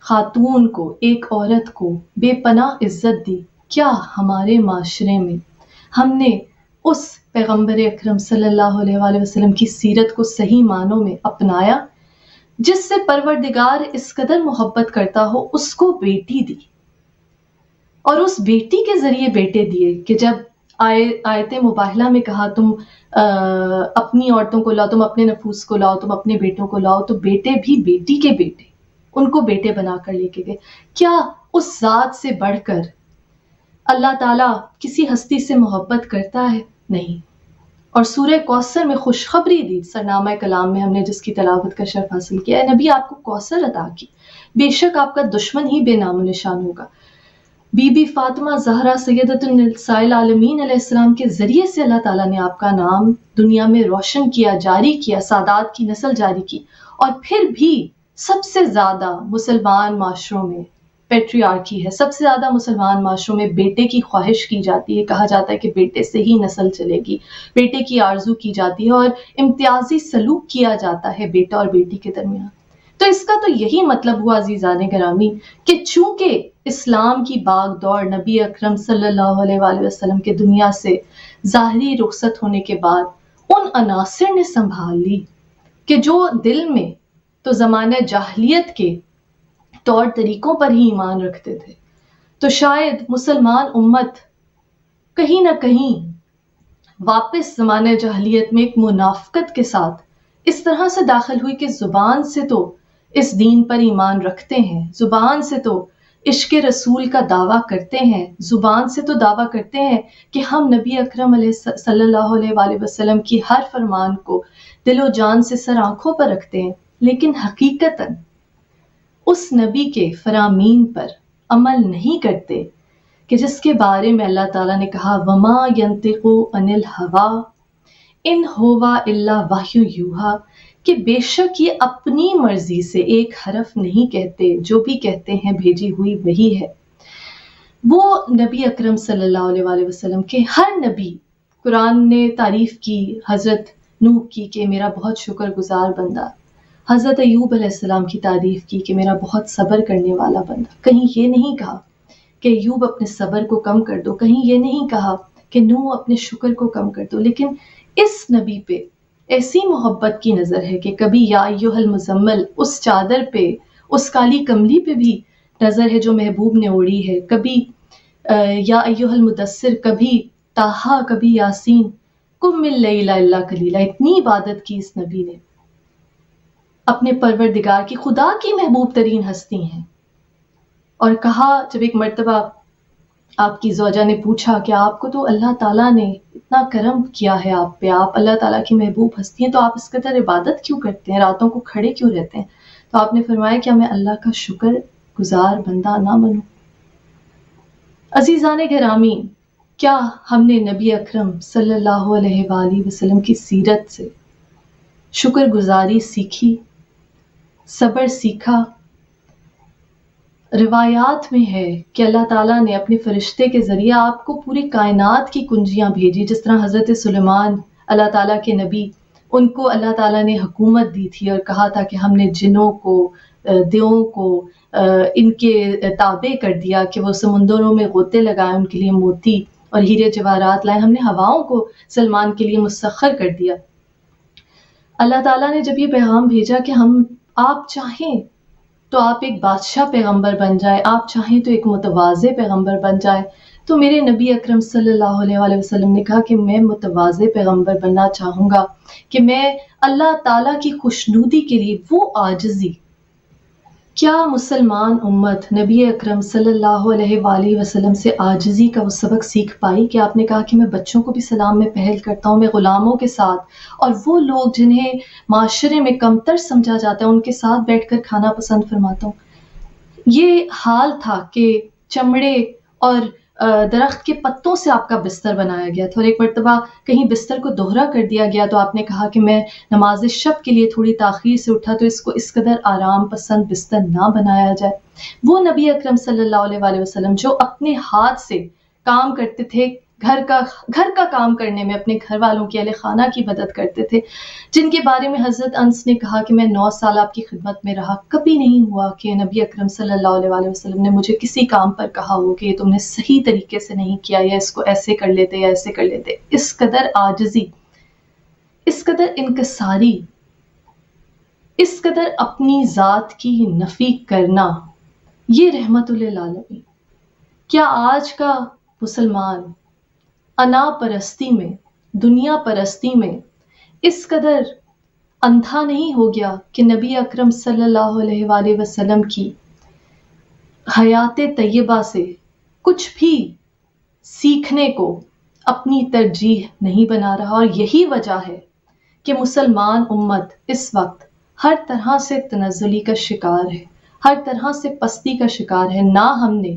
S1: خاتون کو، ایک عورت کو بے پناہ عزت دی، کیا ہمارے معاشرے میں ہم نے اس پیغمبر اکرم صلی اللہ علیہ وآلہ وسلم کی سیرت کو صحیح معنوں میں اپنایا؟ جس سے پروردگار اس قدر محبت کرتا ہو اس کو بیٹی دی، اور اس بیٹی کے ذریعے بیٹے دیے کہ جب آیت مباہلہ میں کہا تم اپنی عورتوں کو لاؤ، تم اپنے نفوس کو لاؤ، تم اپنے بیٹوں کو لاؤ، تو بیٹے بھی بیٹی کے بیٹے ان کو بیٹے بنا کر لے کے گئے۔ کیا اس ذات سے بڑھ کر اللہ تعالیٰ کسی ہستی سے محبت کرتا ہے؟ نہیں۔ اور سورہ کوثر میں خوشخبری دی، سرنامہ کلام میں ہم نے جس کی تلاوت کا شرف حاصل کیا ہے، نبی آپ کو کوثر عطا کی، بے شک آپ کا دشمن ہی بے نام و نشان ہوگا۔ بی بی فاطمہ زہرا سیدۃ النساء العالمین علیہ السلام کے ذریعے سے اللہ تعالیٰ نے آپ کا نام دنیا میں روشن کیا، جاری کیا، سادات کی نسل جاری کی، اور پھر بھی سب سے زیادہ مسلمان معاشروں میں پیٹریارکی ہے، سب سے زیادہ مسلمان معاشروں میں بیٹے کی خواہش کی جاتی ہے، کہا جاتا ہے کہ بیٹے سے ہی نسل چلے گی، بیٹے کی آرزو کی جاتی ہے، اور امتیازی سلوک کیا جاتا ہے بیٹا اور بیٹی کے درمیان۔ تو اس کا تو یہی مطلب ہوا عزیزان گرامی کہ چونکہ اسلام کی باغ دوڑ نبی اکرم صلی اللہ علیہ وآلہ وسلم کے دنیا سے ظاہری رخصت ہونے کے بعد ان عناصر نے سنبھال لی کہ جو دل میں تو زمانہ جاہلیت کے طور طریقوں پر ہی ایمان رکھتے تھے، تو شاید مسلمان امت کہیں نہ کہیں واپس زمانہ جاہلیت میں ایک منافقت کے ساتھ اس طرح سے داخل ہوئی کہ زبان سے تو اس دین پر ایمان رکھتے ہیں، زبان سے تو عشق رسول کا دعویٰ کرتے ہیں، زبان سے تو دعویٰ کرتے ہیں کہ ہم نبی اکرم صلی اللہ علیہ وآلہ وسلم کی ہر فرمان کو دل و جان سے سر آنکھوں پر رکھتے ہیں، لیکن حقیقتاً اس نبی کے فرامین پر عمل نہیں کرتے کہ جس کے بارے میں اللہ تعالیٰ نے کہا وما ینطق عن الہویٰ ان ہوا الا وحی یوحیٰ، کہ بے شک یہ اپنی مرضی سے ایک حرف نہیں کہتے، جو بھی کہتے ہیں بھیجی ہوئی وہی ہے۔ وہ نبی اکرم صلی اللہ علیہ وآلہ وسلم کے ہر نبی، قرآن نے تعریف کی حضرت نوح کی کہ میرا بہت شکر گزار بندہ، حضرت ایوب علیہ السلام کی تعریف کی کہ میرا بہت صبر کرنے والا بندہ، کہیں یہ نہیں کہا کہ ایوب اپنے صبر کو کم کر دو، کہیں یہ نہیں کہا کہ نوح اپنے شکر کو کم کر دو، لیکن اس نبی پہ ایسی محبت کی نظر ہے کہ کبھی یا ایھا المزمل اس چادر پہ، اس کالی کملی پہ بھی نظر ہے جو محبوب نے اوڑھی ہے، کبھی یا ایھا المدثر، کبھی طٰہٰ، کبھی یاسین، قم اللیل الا قلیلا، اتنی عبادت کی اس نبی نے اپنے پروردگار کی، خدا کی محبوب ترین ہستی ہیں۔ اور کہا جب ایک مرتبہ آپ کی زوجہ نے پوچھا کہ آپ کو تو اللہ تعالیٰ نے اتنا کرم کیا ہے آپ پہ، آپ اللہ تعالیٰ کی محبوب ہستی ہیں، تو آپ اس قدر عبادت کیوں کرتے ہیں، راتوں کو کھڑے کیوں رہتے ہیں؟ تو آپ نے فرمایا کیا میں اللہ کا شکر گزار بندہ نہ بنوں؟ عزیزان گرامی، کیا ہم نے نبی اکرم صلی اللہ علیہ وآلہ وسلم کی سیرت سے شکر گزاری سیکھی، صبر سیکھا؟ روایات میں ہے کہ اللہ تعالیٰ نے اپنے فرشتے کے ذریعے آپ کو پوری کائنات کی کنجیاں بھیجی، جس طرح حضرت سلیمان اللہ تعالیٰ کے نبی، ان کو اللہ تعالیٰ نے حکومت دی تھی اور کہا تھا کہ ہم نے جنوں کو، دیووں کو ان کے تابع کر دیا کہ وہ سمندروں میں غوطے لگائیں، ان کے لیے موتی اور ہیرے جواہرات لائیں. ہم نے ہواؤں کو سلمان کے لیے مسخر کر دیا. اللہ تعالیٰ نے جب یہ پیغام بھیجا کہ آپ چاہیں تو آپ ایک بادشاہ پیغمبر بن جائے، آپ چاہیں تو ایک متواضع پیغمبر بن جائے، تو میرے نبی اکرم صلی اللہ علیہ وآلہ وسلم نے کہا کہ میں متواضع پیغمبر بننا چاہوں گا، کہ میں اللہ تعالیٰ کی خوشنودی کے لیے وہ عاجزی. کیا مسلمان امت نبی اکرم صلی اللہ علیہ وآلہ وسلم سے عاجزی کا وہ سبق سیکھ پائی کہ آپ نے کہا کہ میں بچوں کو بھی سلام میں پہل کرتا ہوں، میں غلاموں کے ساتھ، اور وہ لوگ جنہیں معاشرے میں کمتر سمجھا جاتا ہے ان کے ساتھ بیٹھ کر کھانا پسند فرماتا ہوں. یہ حال تھا کہ چمڑے اور درخت کے پتوں سے آپ کا بستر بنایا گیا تھا، اور ایک مرتبہ کہیں بستر کو دوہرا کر دیا گیا تو آپ نے کہا کہ میں نماز شب کے لیے تھوڑی تاخیر سے اٹھا تو اس کو اس قدر آرام پسند بستر نہ بنایا جائے. وہ نبی اکرم صلی اللہ علیہ وآلہ وسلم جو اپنے ہاتھ سے کام کرتے تھے، گھر کا کام کرنے میں اپنے گھر والوں کی، اہل خانہ کی مدد کرتے تھے، جن کے بارے میں حضرت انس نے کہا کہ میں 9 سال آپ کی خدمت میں رہا، کبھی نہیں ہوا کہ نبی اکرم صلی اللہ علیہ وآلہ وسلم نے مجھے کسی کام پر کہا ہو کہ یہ تم نے صحیح طریقے سے نہیں کیا، یا اس کو ایسے کر لیتے یا ایسے کر لیتے. اس قدر عاجزی، اس قدر انکساری، اس قدر اپنی ذات کی نفی کرنا، یہ رحمت للعالمین. کیا آج کا مسلمان انا پرستی میں، دنیا پرستی میں اس قدر اندھا نہیں ہو گیا کہ نبی اکرم صلی اللہ علیہ وآلہ وسلم کی حیات طیبہ سے کچھ بھی سیکھنے کو اپنی ترجیح نہیں بنا رہا؟ اور یہی وجہ ہے کہ مسلمان امت اس وقت ہر طرح سے تنزلی کا شکار ہے، ہر طرح سے پستی کا شکار ہے. نہ ہم نے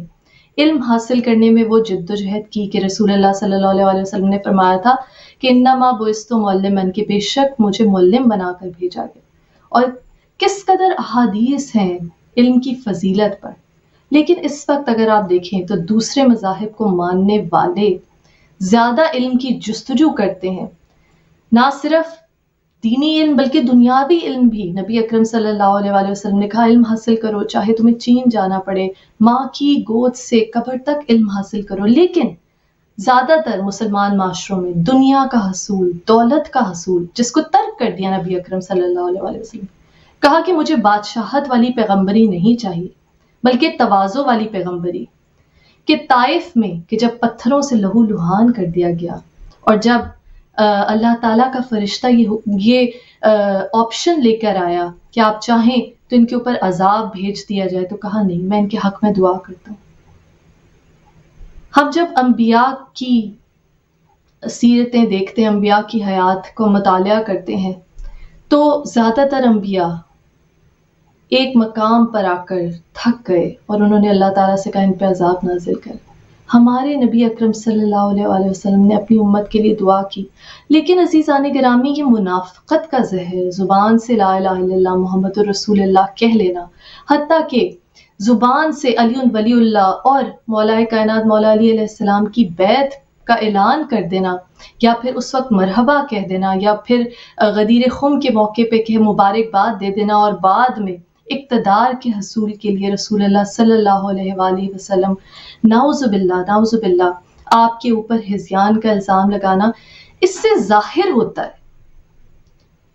S1: علم حاصل کرنے میں وہ جد و جہد کی کہ رسول اللہ صلی اللہ علیہ وسلم نے فرمایا تھا کہ انما بعثت معلما، کہ بے شک مجھے معلم بنا کر بھیجا گیا. اور کس قدر احادیث ہیں علم کی فضیلت پر. لیکن اس وقت اگر آپ دیکھیں تو دوسرے مذاہب کو ماننے والے زیادہ علم کی جستجو کرتے ہیں، نہ صرف دینی علم بلکہ دنیاوی علم بھی. نبی اکرم صلی اللہ علیہ وآلہ وسلم نے کہا علم حاصل کرو، چاہے تمہیں چین جانا پڑے، ماں کی گود سے قبر تک علم حاصل کرو. لیکن زیادہ تر مسلمان معاشروں میں دنیا کا حصول، دولت کا حصول، جس کو ترک کر دیا نبی اکرم صلی اللہ علیہ وآلہ وسلم. کہا کہ مجھے بادشاہت والی پیغمبری نہیں چاہیے بلکہ تواضع والی پیغمبری. کہ طائف میں کہ جب پتھروں سے لہو لہان کر دیا گیا، اور جب اللہ تعالیٰ کا فرشتہ یہ آپشن لے کر آیا کہ آپ چاہیں تو ان کے اوپر عذاب بھیج دیا جائے، تو کہا نہیں، میں ان کے حق میں دعا کرتا ہوں. ہم جب انبیاء کی سیرتیں دیکھتے ہیں، انبیاء کی حیات کو مطالعہ کرتے ہیں، تو زیادہ تر انبیاء ایک مقام پر آ کر تھک گئے اور انہوں نے اللہ تعالیٰ سے کہا ان پہ عذاب نازل کر. ہمارے نبی اکرم صلی اللہ علیہ وآلہ وسلم نے اپنی امت کے لیے دعا کی. لیکن عزیزان گرامی، یہ منافقت کا زہر، زبان سے لا الہ الا اللہ محمد رسول اللہ کہہ لینا، حتیٰ کہ زبان سے علی ولی اللہ اور مولا کائنات مولا علی علیہ السلام کی بیعت کا اعلان کر دینا، یا پھر اس وقت مرحبا کہہ دینا، یا پھر غدیر خم کے موقع پہ کہ مبارکباد دے دینا، اور بعد میں اقتدار کے حصول کے لیے رسول اللہ صلی اللہ علیہ وآلہ وسلم نعوذ باللہ آپ کے اوپر ہذیان کا الزام لگانا. اس سے ظاہر ہوتا ہے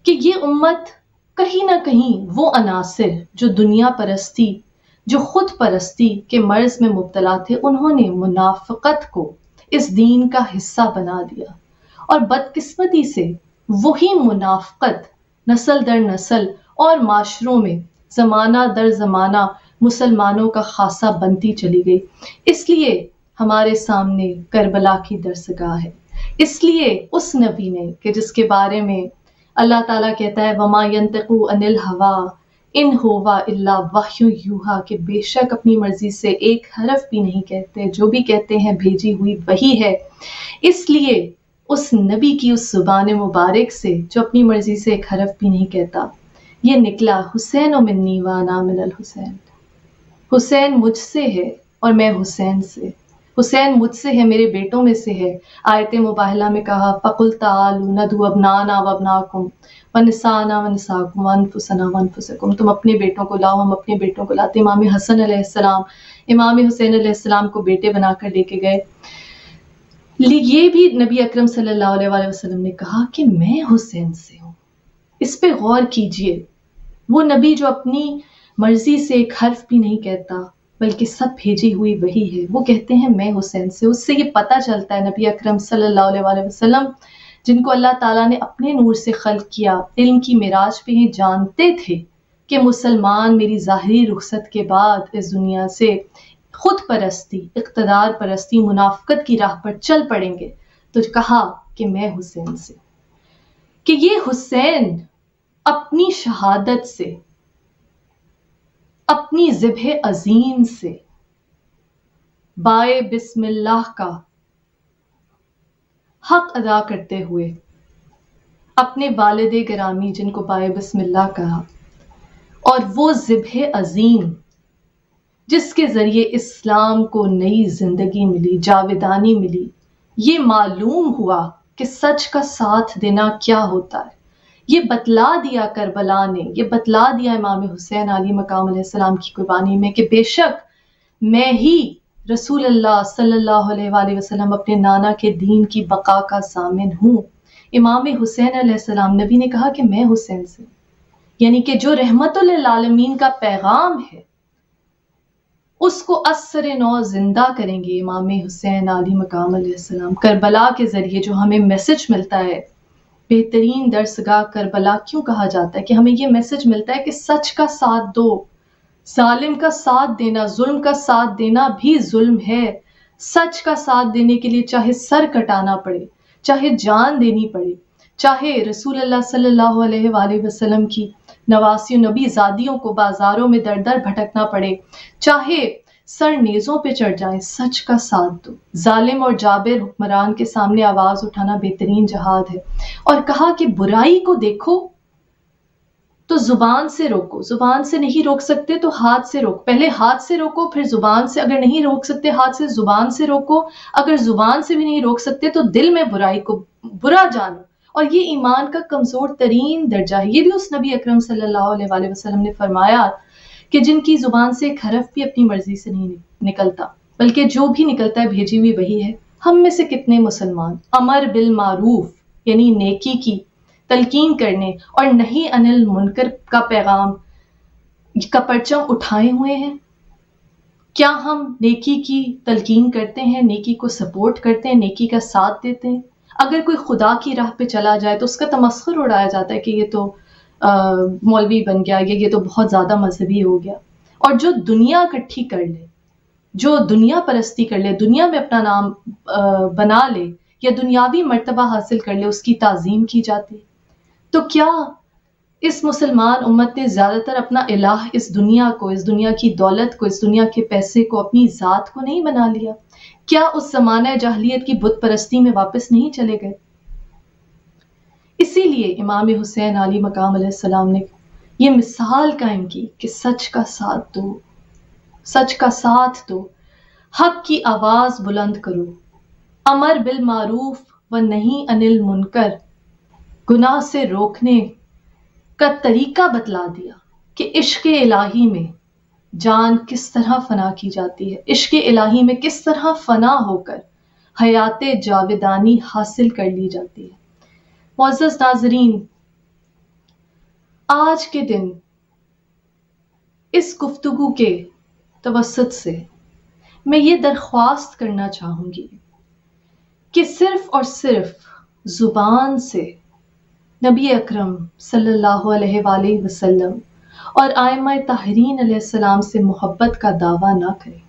S1: کہ یہ امت کہیں نہ کہیں وہ عناصر جو دنیا پرستی، جو خود پرستی کے مرض میں مبتلا تھے، انہوں نے منافقت کو اس دین کا حصہ بنا دیا. اور بدقسمتی سے وہی منافقت نسل در نسل اور معاشروں میں زمانہ در زمانہ مسلمانوں کا خاصہ بنتی چلی گئی. اس لیے ہمارے سامنے کربلا کی درسگاہ ہے. اس لیے اس نبی نے کہ جس کے بارے میں اللہ تعالیٰ کہتا ہے وما ينطق عن الهوى ان هو الا وحی یوحی، کہ بے شک اپنی مرضی سے ایک حرف بھی نہیں کہتے، جو بھی کہتے ہیں بھیجی ہوئی وحی ہے. اس لیے اس نبی کی اس زبان مبارک سے جو اپنی مرضی سے ایک حرف بھی نہیں کہتا، یہ نکلا حسین منی وانا من الحسین، حسین مجھ سے ہے اور میں حسین سے. حسین مجھ سے ہے، میرے بیٹوں میں سے ہے۔ آیت مباہلہ میں کہا فَقُلْ تَعَالُوا نَدْعُ أَبْنَاءَنَا وَأَبْنَاءَكُمْ وَنِسَاءَنَا وَنِسَاءَكُمْ وَأَنفُسَنَا وَأَنفُسَكُمْ، تم اپنے بیٹوں کو لاؤ، ہم اپنے بیٹوں کو لاتے۔ امام حسن علیہ السلام، امام حسین علیہ السلام کو بیٹے بنا کر لے کے گئے۔ یہ بھی نبی اکرم صلی اللہ علیہ وآلہ وسلم نے کہا کہ میں حسین سے ہوں۔ اس پہ غور کیجئے، وہ نبی جو اپنی مرضی سے ایک حرف بھی نہیں کہتا بلکہ سب بھیجی ہوئی وہی ہے، وہ کہتے ہیں میں حسین سے۔ اس سے یہ پتہ چلتا ہے نبی اکرم صلی اللہ علیہ وآلہ وسلم جن کو اللہ تعالیٰ نے اپنے نور سے خلق کیا، علم کی معراج پہ یہ جانتے تھے کہ مسلمان میری ظاہری رخصت کے بعد اس دنیا سے خود پرستی، اقتدار پرستی، منافقت کی راہ پر چل پڑیں گے، تو کہا کہ میں حسین سے، کہ یہ حسین اپنی شہادت سے، اپنی ذبح عظیم سے، بائے بسم اللہ کا حق ادا کرتے ہوئے اپنے والد گرامی جن کو بائے بسم اللہ کہا، اور وہ ذبح عظیم جس کے ذریعے اسلام کو نئی زندگی ملی، جاویدانی ملی، یہ معلوم ہوا کہ سچ کا ساتھ دینا کیا ہوتا ہے۔ یہ بتلا دیا کربلا نے، یہ بتلا دیا امام حسین علی مقام علیہ السلام کی قربانی میں کہ بے شک میں ہی رسول اللہ صلی اللہ علیہ وآلہ وسلم اپنے نانا کے دین کی بقا کا ضامن ہوں۔ امام حسین علیہ السلام، نبی نے کہا کہ میں حسین سے، یعنی کہ جو رحمت للعالمین کا پیغام ہے اس کو اثر نو زندہ کریں گے امام حسین علی مقام علیہ السلام۔ کربلا کے ذریعے جو ہمیں میسج ملتا ہے، بہترین درسگاہ کربلا کیوں کہا جاتا ہے، کہ ہمیں یہ میسج ملتا ہے کہ سچ کا ساتھ دو، ظالم کا ساتھ دینا، ظلم کا ساتھ دینا بھی ظلم ہے۔ سچ کا ساتھ دینے کے لیے چاہے سر کٹانا پڑے، چاہے جان دینی پڑے، چاہے رسول اللہ صلی اللہ علیہ وآلہ وسلم کی نواسی و نبی زادیوں کو بازاروں میں در در بھٹکنا پڑے، چاہے سر نیزوں پہ چڑھ جائیں، سچ کا ساتھ دو۔ ظالم اور جابر حکمران کے سامنے آواز اٹھانا بہترین جہاد ہے۔ اور کہا کہ برائی کو دیکھو تو زبان سے روکو، زبان سے نہیں روک سکتے تو ہاتھ سے روکو، پہلے ہاتھ سے روکو پھر زبان سے، اگر نہیں روک سکتے ہاتھ سے، زبان سے روکو، اگر زبان سے بھی نہیں روک سکتے تو دل میں برائی کو برا جانو۔ اور یہ ایمان کا کمزور ترین درجہ ہے۔ یہ بھی اس نبی اکرم صلی اللہ علیہ وآلہ وسلم نے فرمایا کہ جن کی زبان سے ایک حرف بھی اپنی مرضی سے نہیں نکلتا بلکہ جو بھی نکلتا ہے بھیجی ہوئی وہی ہے۔ ہم میں سے کتنے مسلمان امر بالمعروف یعنی نیکی کی تلقین کرنے اور نہیں عن المنکر کا پیغام کا پرچم اٹھائے ہوئے ہیں؟ کیا ہم نیکی کی تلقین کرتے ہیں، نیکی کو سپورٹ کرتے ہیں، نیکی کا ساتھ دیتے ہیں؟ اگر کوئی خدا کی راہ پہ چلا جائے تو اس کا تمسخر اڑایا جاتا ہے کہ یہ تو مولوی بن گیا، یہ تو بہت زیادہ مذہبی ہو گیا۔ اور جو دنیا اکٹھی کر لے، جو دنیا پرستی کر لے، دنیا میں اپنا نام بنا لے یا دنیاوی مرتبہ حاصل کر لے، اس کی تعظیم کی جاتی ہے۔ تو کیا اس مسلمان امت نے زیادہ تر اپنا الہ اس دنیا کو، اس دنیا کی دولت کو، اس دنیا کے پیسے کو اپنی ذات کو نہیں بنا لیا؟ کیا اس زمانہ جاہلیت کی بت پرستی میں واپس نہیں چلے گئے؟ اسی لیے امام حسین علی مقام علیہ السلام نے یہ مثال قائم کی کہ سچ کا ساتھ دو، سچ کا ساتھ دو، حق کی آواز بلند کرو، امر بالمعروف و نہیں عن المنکر، گناہ سے روکنے کا طریقہ بتلا دیا کہ عشق الہی میں جان کس طرح فنا کی جاتی ہے، عشق الہی میں کس طرح فنا ہو کر حیات جاویدانی حاصل کر لی جاتی ہے۔ معزز ناظرین، آج کے دن اس گفتگو کے توسط سے میں یہ درخواست کرنا چاہوں گی کہ صرف اور صرف زبان سے نبی اکرم صلی اللہ علیہ وآلہ وسلم اور ائمہ طاہرین علیہ السلام سے محبت کا دعویٰ نہ کریں۔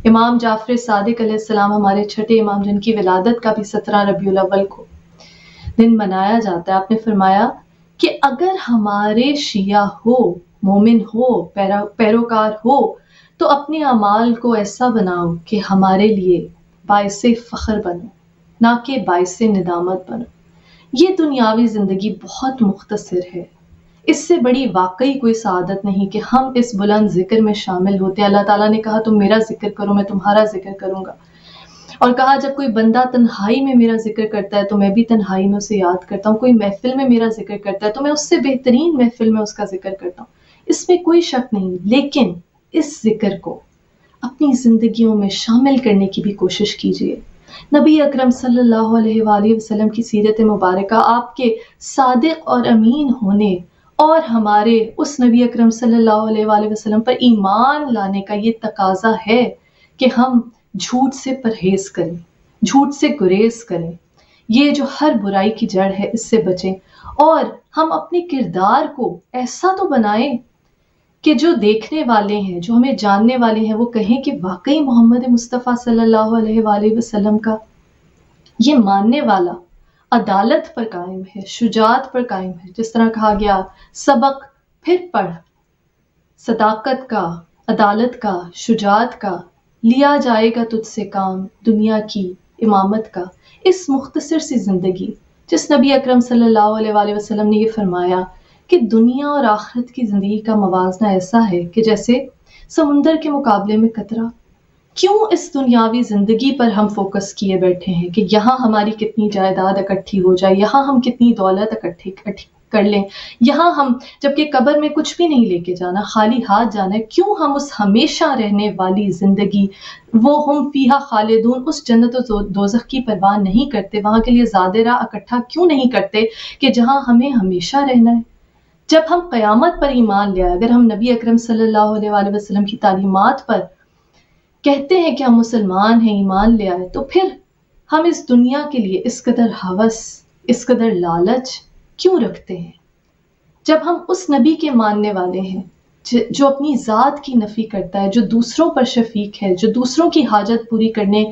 S1: امام جعفر صادق علیہ السلام ہمارے چھٹے امام، جن کی ولادت کا بھی 17 ربیع الاول کو دن منایا جاتا ہے، آپ نے فرمایا کہ اگر ہمارے شیعہ ہو، مومن ہو، پیروکار ہو تو اپنے اعمال کو ایسا بناؤ کہ ہمارے لیے باعث فخر بنو، نہ کہ باعث ندامت بنو۔ یہ دنیاوی زندگی بہت مختصر ہے، اس سے بڑی واقعی کوئی سعادت نہیں کہ ہم اس بلند ذکر میں شامل ہوتے ہیں۔ اللہ تعالیٰ نے کہا تم میرا ذکر کرو، میں تمہارا ذکر کروں گا۔ اور کہا جب کوئی بندہ تنہائی میں میرا ذکر کرتا ہے تو میں بھی تنہائی میں اسے یاد کرتا ہوں، کوئی محفل میں میرا ذکر کرتا ہے تو میں اس سے بہترین محفل میں اس کا ذکر کرتا ہوں، اس میں کوئی شک نہیں، لیکن اس ذکر کو اپنی زندگیوں میں شامل کرنے کی بھی کوشش کیجیے۔ نبی اکرم صلی اللہ علیہ وآلہ وسلم کی سیرت مبارکہ، آپ کے صادق اور امین ہونے اور ہمارے اس نبی اکرم صلی اللہ علیہ وآلہ وسلم پر ایمان لانے کا یہ تقاضا ہے کہ ہم جھوٹ سے پرہیز کریں، جھوٹ سے گریز کریں، یہ جو ہر برائی کی جڑ ہے اس سے بچیں، اور ہم اپنے کردار کو ایسا تو بنائیں کہ جو دیکھنے والے ہیں، جو ہمیں جاننے والے ہیں، وہ کہیں کہ واقعی محمد مصطفیٰ صلی اللہ علیہ وآلہ وسلم کا یہ ماننے والا عدالت پر قائم ہے، شجاعت پر قائم ہے، جس طرح کہا گیا سبق پھر پڑھ، صداقت کا، عدالت کا، شجاعت کا، لیا جائے گا تجھ سے کام دنیا کی امامت کا۔ اس مختصر سی زندگی جس نبی اکرم صلی اللہ علیہ وآلہ وسلم نے یہ فرمایا کہ دنیا اور آخرت کی زندگی کا موازنہ ایسا ہے کہ جیسے سمندر کے مقابلے میں قطرہ، کیوں اس دنیاوی زندگی پر ہم فوکس کیے بیٹھے ہیں کہ یہاں ہماری کتنی جائیداد اکٹھی ہو جائے، یہاں ہم کتنی دولت اکٹھی کر لیں، یہاں ہم جبکہ قبر میں کچھ بھی نہیں لے کے جانا، خالی ہاتھ جانا ہے، کیوں ہم اس ہمیشہ رہنے والی زندگی وہ ہم فیہا خالدون، اس جنت و دوزخ کی پرواہ نہیں کرتے، وہاں کے لیے زیادہ راہ اکٹھا کیوں نہیں کرتے کہ جہاں ہمیں ہمیشہ رہنا ہے۔ جب ہم قیامت پر ایمان لے آئے، اگر ہم نبی اکرم صلی اللہ علیہ وآلہ وسلم کی تعلیمات پر کہتے ہیں کہ ہم مسلمان ہیں، ایمان لے آئے، تو پھر ہم اس دنیا کے لیے اس قدر ہوس، اس قدر لالچ کیوں رکھتے ہیں؟ جب ہم اس نبی کے ماننے والے ہیں جو اپنی ذات کی نفی کرتا ہے، جو دوسروں پر شفیق ہے، جو دوسروں کی حاجت پوری کرنے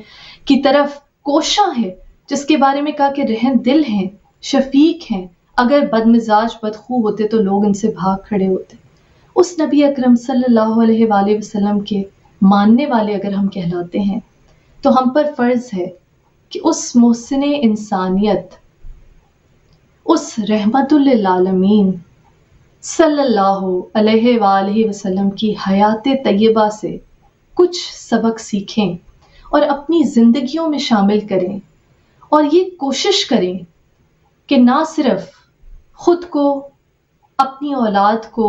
S1: کی طرف کوشاں ہے، جس کے بارے میں کہا کہ رحم دل ہیں، شفیق ہیں، اگر بد مزاج بدخو ہوتے تو لوگ ان سے بھاگ کھڑے ہوتے، اس نبی اکرم صلی اللہ علیہ وآلہ وسلم کے ماننے والے اگر ہم کہلاتے ہیں تو ہم پر فرض ہے کہ اس محسن انسانیت، اس رحمت للعالمین صلی اللہ علیہ وآلہ وسلم کی حیات طیبہ سے کچھ سبق سیکھیں اور اپنی زندگیوں میں شامل کریں، اور یہ کوشش کریں کہ نہ صرف خود کو، اپنی اولاد کو،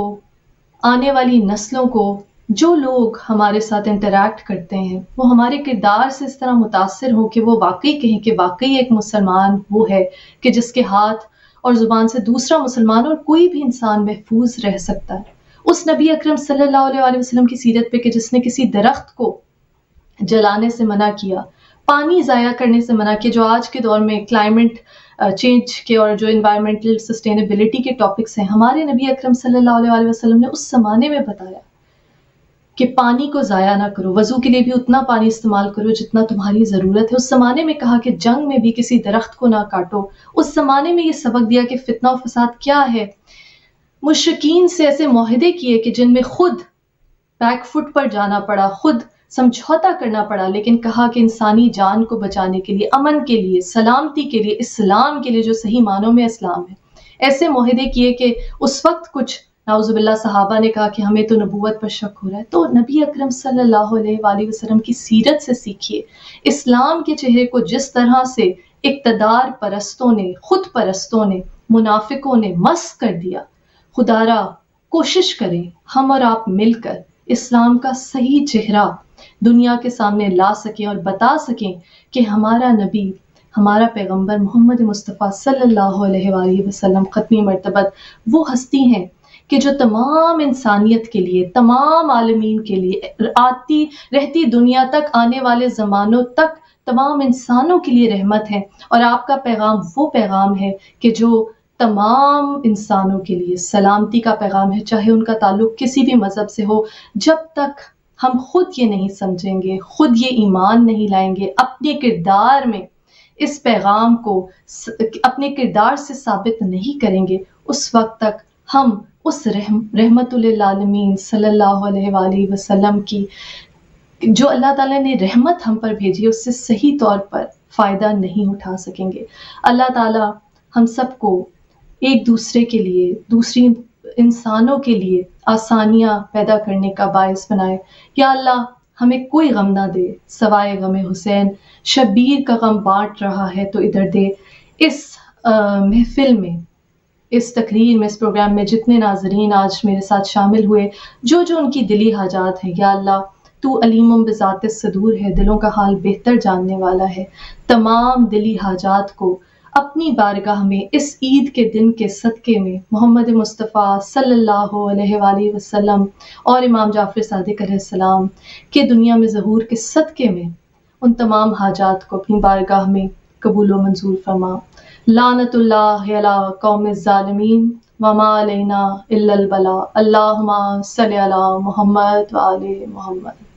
S1: آنے والی نسلوں کو، جو لوگ ہمارے ساتھ انٹریکٹ کرتے ہیں وہ ہمارے کردار سے اس طرح متاثر ہوں کہ وہ واقعی کہیں کہ واقعی ایک مسلمان وہ ہے کہ جس کے ہاتھ اور زبان سے دوسرا مسلمان اور کوئی بھی انسان محفوظ رہ سکتا ہے۔ اس نبی اکرم صلی اللہ علیہ وآلہ وسلم کی سیرت پہ کہ جس نے کسی درخت کو جلانے سے منع کیا، پانی ضائع کرنے سے منع کیا، جو آج کے دور میں کلائمیٹ چینج کے اور جو انوائرمنٹل سسٹینیبلٹی کے ٹاپکس ہیں، ہمارے نبی اکرم صلی اللہ علیہ وآلہ وسلم نے اس زمانے میں بتایا کہ پانی کو ضائع نہ کرو، وضو کے لیے بھی اتنا پانی استعمال کرو جتنا تمہاری ضرورت ہے۔ اس زمانے میں کہا کہ جنگ میں بھی کسی درخت کو نہ کاٹو۔ اس زمانے میں یہ سبق دیا کہ فتنہ و فساد کیا ہے۔ مشرکین سے ایسے معاہدے کیے کہ جن میں خود بیک فٹ پر جانا پڑا، خود سمجھوتا کرنا پڑا، لیکن کہا کہ انسانی جان کو بچانے کے لیے، امن کے لیے، سلامتی کے لیے، اسلام کے لیے جو صحیح معنوں میں اسلام ہے، ایسے معاہدے کیے کہ اس وقت کچھ نعوذ باللہ صحابہ نے کہا کہ ہمیں تو نبوت پر شک ہو رہا ہے۔ تو نبی اکرم صلی اللہ علیہ وآلہ وسلم کی سیرت سے سیکھیے، اسلام کے چہرے کو جس طرح سے اقتدار پرستوں نے، خود پرستوں نے، منافقوں نے مسخ کر دیا، خدا را کوشش کریں ہم اور آپ مل کر اسلام کا صحیح چہرہ دنیا کے سامنے لا سکیں اور بتا سکیں کہ ہمارا نبی، ہمارا پیغمبر محمد مصطفیٰ صلی اللہ علیہ وآلہ وسلم ختمی مرتبت وہ ہستی ہیں کہ جو تمام انسانیت کے لیے، تمام عالمین کے لیے، آتی رہتی دنیا تک، آنے والے زمانوں تک تمام انسانوں کے لیے رحمت ہے، اور آپ کا پیغام وہ پیغام ہے کہ جو تمام انسانوں کے لیے سلامتی کا پیغام ہے، چاہے ان کا تعلق کسی بھی مذہب سے ہو۔ جب تک ہم خود یہ نہیں سمجھیں گے، خود یہ ایمان نہیں لائیں گے، اپنے کردار میں اس پیغام کو اپنے کردار سے ثابت نہیں کریں گے، اس وقت تک ہم اس رحمت للعالمین صلی اللہ علیہ وآلہ وسلم کی جو اللہ تعالیٰ نے رحمت ہم پر بھیجی اس سے صحیح طور پر فائدہ نہیں اٹھا سکیں گے۔ اللہ تعالیٰ ہم سب کو ایک دوسرے کے لیے، دوسری انسانوں کے لیے آسانیاں پیدا کرنے کا باعث بنائے۔ یا اللہ ہمیں کوئی غم نہ دے سوائے غم حسین، شبیر کا غم بانٹ رہا ہے تو ادھر دے۔ اس محفل میں، اس تقریر میں، اس پروگرام میں جتنے ناظرین آج میرے ساتھ شامل ہوئے، جو جو ان کی دلی حاجات ہیں، یا اللہ تو علیم بذات الصدور ہے، دلوں کا حال بہتر جاننے والا ہے، تمام دلی حاجات کو اپنی بارگاہ میں اس عید کے دن کے صدقے میں محمد مصطفیٰ صلی اللہ علیہ وآلہ وسلم اور امام جعفر صادق علیہ السلام کے دنیا میں ظہور کے صدقے میں ان تمام حاجات کو اپنی بارگاہ میں قبول و منظور فرما۔ لعنت اللہ علی قوم الظالمین وما علینا الا البلاء۔ اللہم صلی علی محمد وآل محمد۔